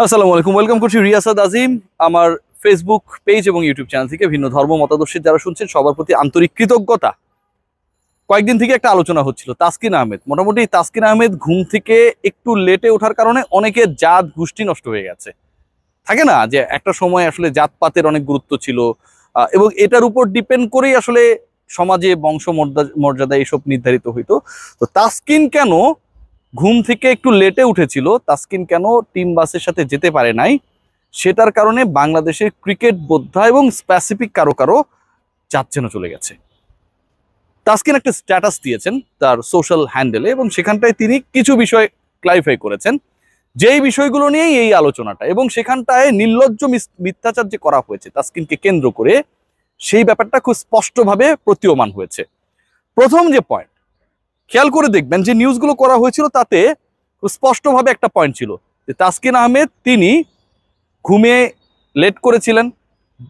আসসালামু আলাইকুম, ওয়েলকাম করছি রিয়াসাদ আজিম আমার ফেসবুক পেজ এবং ইউটিউব চ্যানেল থেকে। ভিন্ন ধর্ম মতাদর্শীর যারা শুনছেন সবার প্রতি আন্তরিক কৃতজ্ঞতা। কয়েকদিন থেকে একটা আলোচনা হচ্ছিল তাসকিন আহমেদ। মোটামুটি তাসকিন আহমেদ ঘুম থেকে একটু লেটে ওঠার কারণে অনেকের জাত গোষ্ঠী নষ্ট হয়ে গেছে। থাকে না যে একটা সময় আসলে জাতপাতের অনেক গুরুত্ব ছিল, এবং এটার উপর ডিপেন্ড করেই আসলে সমাজে বংশ মর্যাদা এইসব নির্ধারিত হইতো। তো তাসকিন কেন ঘুম থেকে একটু লেটে উঠেছিল, তাসকিন কেন টিম বাসের সাথে যেতে পারে নাই, সেটার কারণে বাংলাদেশের ক্রিকেট বোদ্ধা এবং স্পেসিফিক কারো কারো জাত যেন চলে গেছে। তাসকিন একটা স্ট্যাটাস দিয়েছেন তার সোশ্যাল হ্যান্ডেলে, এবং সেখানটায় তিনি কিছু বিষয় ক্লারিফাই করেছেন, যেই বিষয়গুলো নিয়েই এই আলোচনাটা, এবং সেখানটায় নির্লজ্জ মিথ্যাচার যে করা হয়েছে তাসকিনকে কেন্দ্র করে, সেই ব্যাপারটা খুব স্পষ্টভাবে প্রতীয়মান হয়েছে। প্রথম যে পয়েন্ট, খেয়াল করে দেখবেন যে নিউজগুলো করা হয়েছিল তাতে স্পষ্টভাবে একটা পয়েন্ট ছিল যে তাসকিন আহমেদ তিনি ঘুমিয়ে লেট করেছিলেন,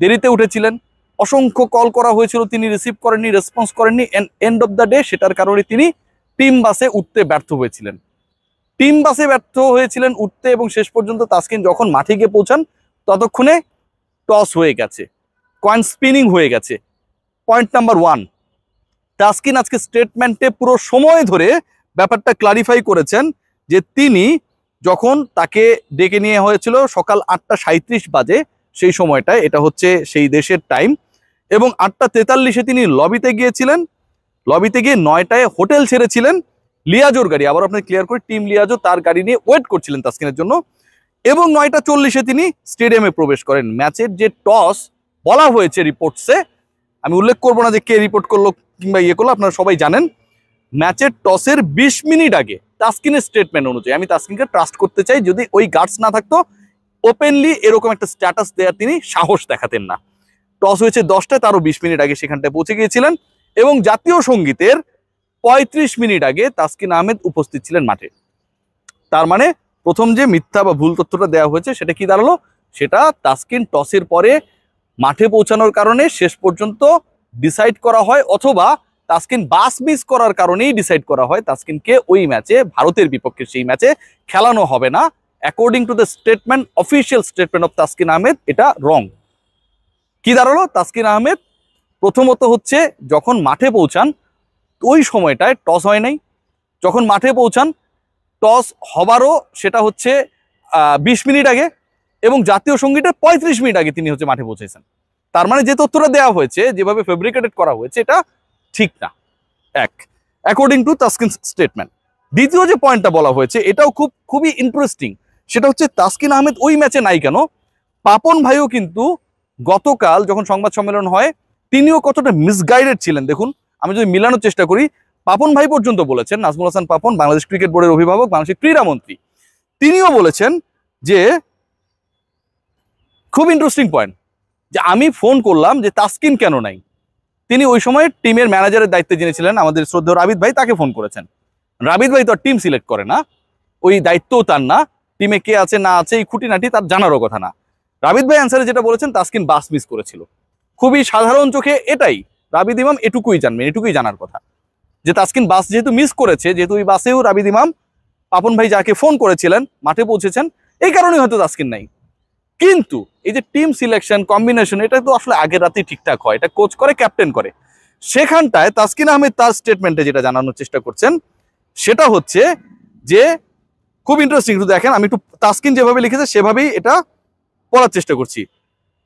দেরিতে উঠেছিলেন, অসংখ্য কল করা হয়েছিল, তিনি রিসিভ করেননি, রেসপন্স করেননি, এন্ড অফ দ্য ডে সেটার কারণে তিনি টিম বাসে উঠতে ব্যর্থ হয়েছিলেন। টিম বাসে ব্যর্থ হয়েছিলেন উঠতে, এবং শেষ পর্যন্ত তাসকিন যখন মাঠে গিয়ে পৌঁছান ততক্ষণে টস হয়ে গেছে, কয়েন স্পিনিং হয়ে গেছে। পয়েন্ট নাম্বার 1, তাসকিন আজকে স্টেটমেন্টে পুরো সময় ধরে ব্যাপারটা ক্লারিফাই করেছেন যে তিনি যখন তাকে ডেকে নিয়ে হয়েছিল সকাল 8:37 বাজে, সেই সময়টায়, এটা হচ্ছে সেই দেশের টাইম, এবং 8:43-এ তিনি লবিতে গিয়েছিলেন। লবিতে গিয়ে 9টায় হোটেল ছেড়েছিলেন। লিয়াজোর গাড়ি, আবার আপনাকে ক্লিয়ার করে, টিম লিয়াজো তার গাড়ি নিয়ে ওয়েট করছিলেন তাসকিনের জন্য, এবং 9:40-এ তিনি স্টেডিয়ামে প্রবেশ করেন। ম্যাচের যে টস বলা হয়েছে রিপোর্টসে, আমি উল্লেখ করবো না যে কে রিপোর্ট করলো কিংবা ইয়ে করলো, আপনারা সবাই জানেন। ম্যাচের টসের 20 মিনিট আগে তাসকিনের স্টেটমেন্ট অনুযায়ী, আমি তাসকিনকে ট্রাস্ট করতে চাই, যদি ওই গার্ডস না থাকতো ওপেনলি এরকম একটা স্ট্যাটাস দেওয়ার তিনি সাহস দেখাতেন না। টস হয়েছে 10টায়, তারও 20 মিনিট আগে সেখানটায় পৌঁছে গিয়েছিলেন, এবং জাতীয় সঙ্গীতের 35 মিনিট আগে তাসকিন আহমেদ উপস্থিত ছিলেন মাঠে। তার মানে প্রথম যে মিথ্যা বা ভুল তথ্যটা দেওয়া হয়েছে সেটা কি দাঁড়ালো, সেটা তাসকিন টসের পরে মাঠে পৌঁছানোর কারণে শেষ পর্যন্ত ডিসাইড করা হয়, অথবা তাসকিন বাস মিস করার কারণেই ডিসাইড করা হয় তাসকিনকে ওই ম্যাচে, ভারতের বিপক্ষে সেই ম্যাচে খেলানো হবে না। According to the statement, official statement of Taskin Ahmed, এটা রং। কি দাঁড়ালো, তাসকিন আহমেদ প্রথমত হচ্ছে যখন মাঠে পৌঁছান ওই সময়টায় টস হয় নাই। যখন মাঠে পৌঁছান টস হবারও সেটা হচ্ছে 20 মিনিট আগে, এবং জাতীয় সঙ্গীতের 35 মিনিট আগে তিনি হচ্ছে মাঠে পৌঁছেছেন। তার মানে যে তথ্যটা দেওয়া হয়েছে, যেভাবে ফেব্রিকেটেড করা হয়েছে, এটা ঠিক না, এক, অ্যাকর্ডিং টু তাসকিন স্টেটমেন্ট। দ্বিতীয় যে পয়েন্টটা বলা হয়েছে এটাও খুবই ইন্টারেস্টিং, সেটা হচ্ছে তাসকিন আহমেদ ওই ম্যাচে নাই কেন। পাপন ভাইও কিন্তু গতকাল যখন সংবাদ সম্মেলন হয়, তিনিও কতটা মিসগাইডেড ছিলেন দেখুন। আমি যদি মিলানোর চেষ্টা করি, পাপন ভাই পর্যন্ত বলেছেন, নাজমুল হাসান পাপন, বাংলাদেশ ক্রিকেট বোর্ডের অভিভাবক, বাংলাদেশের ক্রীড়ামন্ত্রী, তিনিও বলেছেন যে, খুব ইন্টারেস্টিং পয়েন্ট, যে আমি ফোন করলাম যে তাসকিন কেন নাই। তিনি ওই সময় টিমের ম্যানেজারের দায়িত্বে যিনি ছিলেন আমাদের শ্রদ্ধেয় রাবিদ ভাই, তাকে ফোন করেছেন। রাবিদ ভাই তো টিম সিলেক্ট করে না, ওই দায়িত্বও তার না, টিমে কে আছে না আছে এই খুঁটিনাটি তার জানারও কথা না। রাবিদ ভাই অ্যান্সারে যেটা বলেছেন, তাসকিন বাস মিস করেছিল। খুবই সাধারণ চোখে এটাই রাবিদ ইমাম এটুকুই জানবেন, এটুকুই জানার কথা, যে তাসকিন বাস যেহেতু মিস করেছে, যেহেতু ওই বাসেও রাবিদ ইমাম, পাপন ভাই যাকে ফোন করেছিলেন, মাঠে পৌঁছেছেন, এই কারণেই হয়তো তাসকিন নাই। কিন্তু এই যে টিম সিলেকশন, কম্বিনেশন, এটা তো আসলে আগের রাতেই ঠিকঠাক হয়, এটা কোচ করে, ক্যাপ্টেন করে। সেখানটায় তাসকিন আহমেদ তার স্টেটমেন্টে যেটা জানানোর চেষ্টা করছেন সেটা হচ্ছে যে, খুব ইন্টারেস্টিং, একটু দেখেন, আমি একটু তাসকিন যেভাবে লিখেছে সেভাবেই এটা পড়ার চেষ্টা করছি।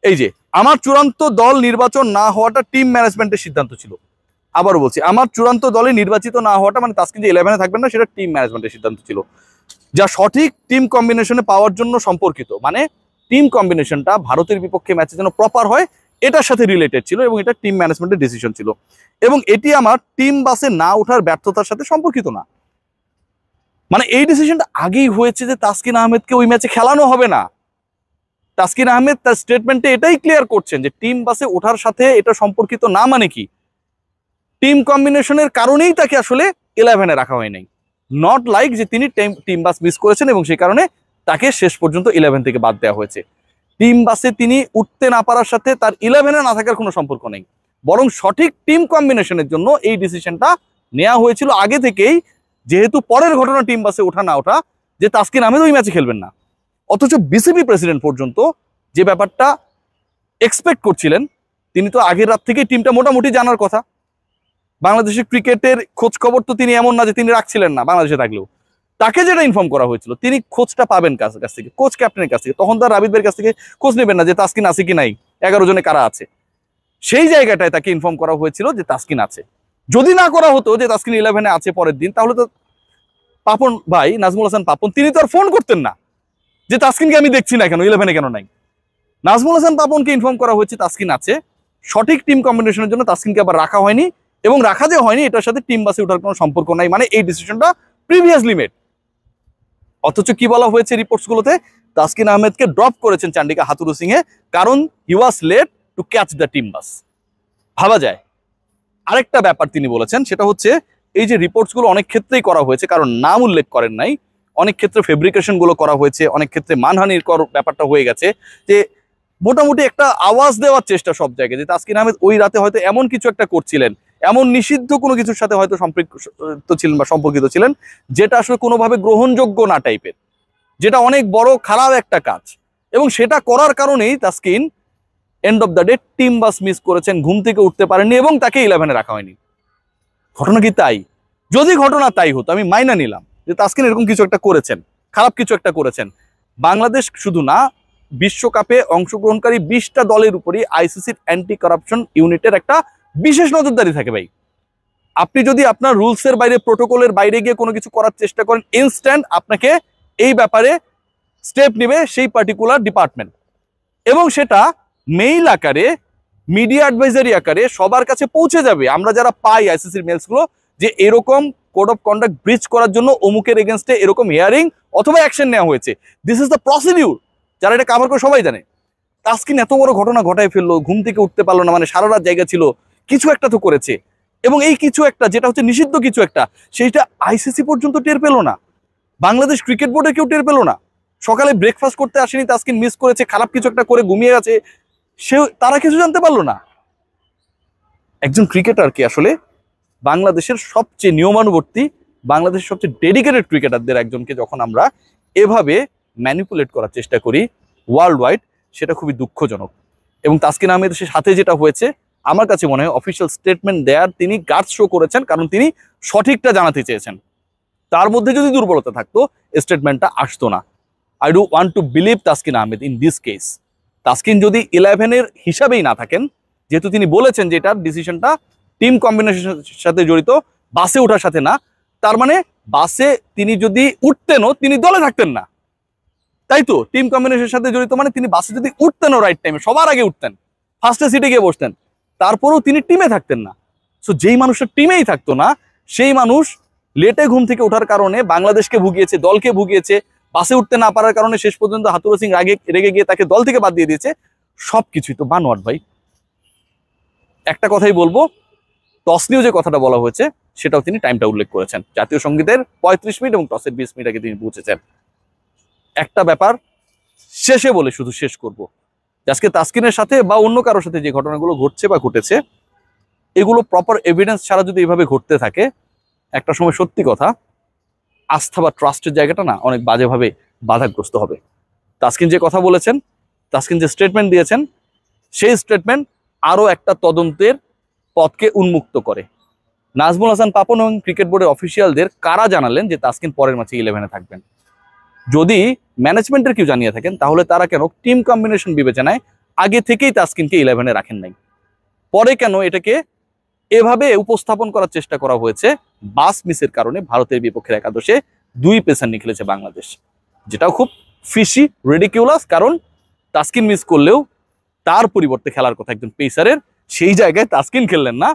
এই যে, আমার চূড়ান্ত দল নির্বাচন না হওয়াটা টিম ম্যানেজমেন্টের সিদ্ধান্ত ছিল। আবারও বলছি, আমার চূড়ান্ত দলে নির্বাচিত না হওয়াটা, মানে তাসকিন যে 11-এ থাকবেন না, সেটা টিম ম্যানেজমেন্টের সিদ্ধান্ত ছিল, যা সঠিক টিম কম্বিনেশনে পাওয়ার জন্য সম্পর্কিত। মানে টিম কম্বিনেশনটা ভারতের বিপক্ষে ম্যাচে যেন প্রপার হয়, এটার সাথে রিলেটেড ছিল, এবং এটা টিম ম্যানেজমেন্টের ডিসিশন ছিল, এবং এটি আমার টিম বাসে না ওঠার ব্যর্থতার সাথে সম্পর্কিত না। মানে এই ডিসিশনটা আগেই হয়েছে যে তাসকিন আহমেদকে ওই ম্যাচে খেলানো হবে না। তাসকিন আহমেদ তার স্টেটমেন্টে এটাই ক্লিয়ার করছেন যে টিম বাসে ওঠার সাথে এটা সম্পর্কিত না, মানে কি, টিম কম্বিনেশনের কারণেই তাকে আসলে 11-এ রাখা হয় নাই। নট লাইক যে তিনি টিম বাস মিস করেছেন এবং সেই কারণে তাকে শেষ পর্যন্ত 11 থেকে বাদ দেওয়া হয়েছে। টিম বাসে তিনি উঠতে না পারার সাথে তার 11-এ না থাকার কোনো সম্পর্ক নেই, বরং সঠিক টিম কম্বিনেশনের জন্য এই ডিসিশনটা নেওয়া হয়েছিল আগে থেকেই, যেহেতু পরের ঘটনা টিম বাসে ওঠা না ওঠা, যে তাসকিন আহমেদ ওই ম্যাচে খেলবেন না। অথচ বিসিবি প্রেসিডেন্ট পর্যন্ত যে ব্যাপারটা এক্সপেক্ট করছিলেন, তিনি তো আগের রাত থেকেই টিমটা মোটামুটি জানার কথা। বাংলাদেশের ক্রিকেটের খোঁজ খবর তো তিনি এমন না যে তিনি রাখছিলেন না, বাংলাদেশে থাকলেও তাকে যেটা ইনফর্ম করা হয়েছিল তিনি খোঁজটা পাবেন কাছ থেকে, কোচ ক্যাপ্টেনের কাছ থেকে। তখন তার রাবিদ ভাইয়ের কাছ থেকে খোঁজ নেবেন না যে তাসকিন আছে কি নাই, 11 জনে কারা আছে। সেই জায়গাটায় তাকে ইনফর্ম করা হয়েছিল যে তাসকিন আছে। যদি না করা হতো যে তাসকিন 11-এ আছে পরের দিন, তাহলে তো পাপন ভাই, নাজমুল হাসান পাপন, তিনি তো আর ফোন করতেন না যে তাসকিনকে আমি দেখছি না কেন, 11-এ কেন নাই। নাজমুল হাসান পাপনকে ইনফর্ম করা হয়েছে তাসকিন আছে, সঠিক টিম কম্বিনেশনের জন্য তাসকিনকে আবার রাখা হয়নি, এবং রাখা যে হয়নি এটার সাথে টিম বাসে ওঠার কোনো সম্পর্ক নাই, মানে এই ডিসিশনটা প্রিভিয়াসলি মেড। অথচ কি বলা হয়েছে রিপোর্টস গুলোতে, তাসকিন আহমেদকে ড্রপ করেছেন চান্ডিকা হাথুরু সিং এ, কারণ he was late to catch the team bus. ভাবা যায়। আরেকটা ব্যাপার তিনি বলেছেন, সেটা হচ্ছে এই যে রিপোর্টস গুলো অনেক ক্ষেত্রেই করা হয়েছে, কারণ নাম উল্লেখ করেন নাই, অনেক ক্ষেত্রে ফেব্রিকেশন গুলো করা হয়েছে, অনেক ক্ষেত্রে মানহানির ব্যাপারটা হয়ে গেছে, যে মোটামুটি একটা আওয়াজ দেওয়ার চেষ্টা সব জায়গায় যে তাসকিন আহমেদ ওই রাতে হয়তো এমন কিছু একটা করছিলেন, এমন নিষিদ্ধ কোনো কিছুর সাথে হয়তো সম্পৃক্ত ছিলেন বা সম্পর্কিত ছিলেন, যেটা আসলে কোনোভাবে গ্রহণযোগ্য না টাইপের, যেটা অনেক বড় খারাপ একটা কাজ। এবং সেটা করার কারণেই Taskin end of the day team bus miss করেছেন, ঘুম থেকে উঠতে পারেননি এবং তাকে 11-এ রাখা হয়নি। ঘটনা কি তাই? যদি ঘটনা তাই হতো আমি মাইনা নিলাম যে তাসকিন এরকম কিছু একটা করেছেন, খারাপ কিছু একটা করেছেন। বাংলাদেশ শুধু না, বিশ্বকাপে অংশগ্রহণকারী 20টা দলের উপরই আইসিসির অ্যান্টি কারাপশন ইউনিটের একটা বিশেষ নজরদারি থাকে ভাই। আপনি যদি আপনার রুলসের বাইরে, প্রোটোকলের বাইরে গিয়ে কোনো কিছু করার চেষ্টা করেন, ইনস্ট্যান্ট আপনাকে এই ব্যাপারে স্টেপ নেবে সেই পার্টিকুলার ডিপার্টমেন্ট, এবং সেটা মেইল আকারে, মিডিয়া অ্যাডভাইজারি আকারে সবার কাছে পৌঁছে যাবে। আমরা যারা পাই আইসিসির মেলসগুলো, যে এরকম কোড অফ কন্ডাক্ট ব্রিচ করার জন্য অমুকের এগেনস্টে এরকম হিয়ারিং অথবা অ্যাকশন নেওয়া হয়েছে, দিস ইজ দ্য প্রসিডিউর। যারা এটা কাভার করে সবাই জানে। তাসকিন এত বড় ঘটনা ঘটায় ফেললো, ঘুম থেকে উঠতে পারলো না, মানে সারা রাত জায়গা ছিল, কিছু একটা তো করেছে, এবং এই কিছু একটা যেটা হচ্ছে নিষিদ্ধ কিছু একটা, সেইটা আইসিসি পর্যন্ত টের পেল না, বাংলাদেশ ক্রিকেট বোর্ডে কেউ টের পেল না। সকালে ব্রেকফাস্ট করতে আসেনি, তাসকিন মিস করেছে, খারাপ কিছু একটা করে ঘুমিয়ে গেছে, তারা কিছু জানতে পারলো না। একজন ক্রিকেটারকে আসলে বাংলাদেশের সবচেয়ে নিয়মানুবর্তী, বাংলাদেশের সবচেয়ে ডেডিকেটেড ক্রিকেটারদের একজনকে যখন আমরা এভাবে ম্যানিপুলেট করার চেষ্টা করি ওয়ার্ল্ড ওয়াইড, সেটা খুবই দুঃখজনক। এবং তাসকিন আহমেদের সাথে যেটা হয়েছে, আমার কাছে মনে হয় অফিসিয়াল স্টেটমেন্ট দেওয়ার তিনি গার্ডস শো করেছেন, কারণ তিনি সঠিকটা জানাতে চেয়েছেন। তার মধ্যে যদি দুর্বলতা থাকতো স্টেটমেন্টটা আসতো না। I do want to believe Taskin Ahmed in this case. Taskin যদি 11-এর হিসাবেই না থাকেন, যেহেতু তিনি বলেছেন যে এটার ডিসিশনটা টিম কম্বিনেশনের সাথে জড়িত, বাসে ওঠার সাথে না, তার মানে বাসে তিনি যদি উঠতেনও তিনি দলে থাকতেন না, তাই তো? টিম কম্বিনেশনের সাথে জড়িত মানে তিনি বাসে যদি উঠতেনও রাইট টাইমে, সবার আগে উঠতেন, ফার্স্টে সিটে গিয়ে বসতেন, তারপরেও তিনি টিমে থাকতেন না। সো যেই মানুষটা টিমেই থাকতো না, সেই মানুষ লেটে ঘুম থেকে ওঠার কারণে বাংলাদেশকে ভুগিয়েছে, দলকে ভুগিয়েছে, বাসে উঠতে না পারার কারণে শেষ পর্যন্ত হাথুরু সিং রেগে গিয়ে তাকে দল থেকে বাদ দিয়ে দিয়েছে। সবকিছুই তো বানোয়াট ভাই। একটা কথাই বলবো, টসনিও যে কথাটা বলা হয়েছে সেটাও তিনি টাইমটা উল্লেখ করেছেন, জাতীয় সঙ্গীতের 35 মিনিট এবং টসের 20 মিনিট আগে তিনি পৌঁছেছেন। একটা ব্যাপার শেষে বলে শুধু শেষ করব, আজকে তাসকিনের সাথে বা অন্য কারোর সাথে যে ঘটনাগুলো ঘটছে বা ঘটেছে, এগুলো প্রপার এভিডেন্স ছাড়া যদি এভাবে ঘটতে থাকে, একটা সময় সত্যি কথা আস্থা বা ট্রাস্টের জায়গাটা না অনেক বাজেভাবে বাধাগ্রস্ত হবে। তাসকিন যে কথা বলেছেন, তাসকিন যে স্টেটমেন্ট দিয়েছেন, সেই স্টেটমেন্ট আরও একটা তদন্তের পথকে উন্মুক্ত করে। নাজমুল হাসান পাপন এবং ক্রিকেট বোর্ডের অফিসিয়ালদের কারা জানালেন যে তাসকিন পরের ম্যাচে 11-এ থাকবেন? যদি ম্যানেজমেন্টের কেউ জানিয়ে থাকেন, তাহলে তারা কেন টিম কম্বিনেশন বিবেচনায় আগে থেকেই তাসকিনকে 11-এ রাখেন নাই? পরে কেন এটাকে এভাবে উপস্থাপন করার চেষ্টা করা হয়েছে বাস মিসের কারণে ভারতের বিপক্ষের একাদশে 2 পেসার নিয়ে খেলেছে বাংলাদেশ, যেটাও খুব ফিশি, রেডিকিউলাস। কারণ তাসকিন মিস করলেও তার পরিবর্তে খেলার কথা একজন পেসারের, সেই জায়গায় তাসকিন খেললেন না।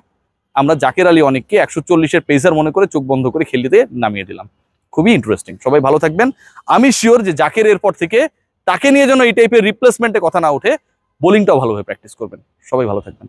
আমরা জাকের আলী অনেককে 140-এর পেসার মনে করে চোখ বন্ধ করে খেলতে নামিয়ে দিলাম। খুবই ইন্টারেস্টিং। সবাই ভালো থাকবেন। আমি শিওর যে জাকের এরপর থেকে তাকে নিয়ে যেন এই টাইপের রিপ্লেসমেন্টে কথা না ওঠে, বোলিংটাও ভালোভাবে প্র্যাকটিস করবেন। সবাই ভালো থাকবেন।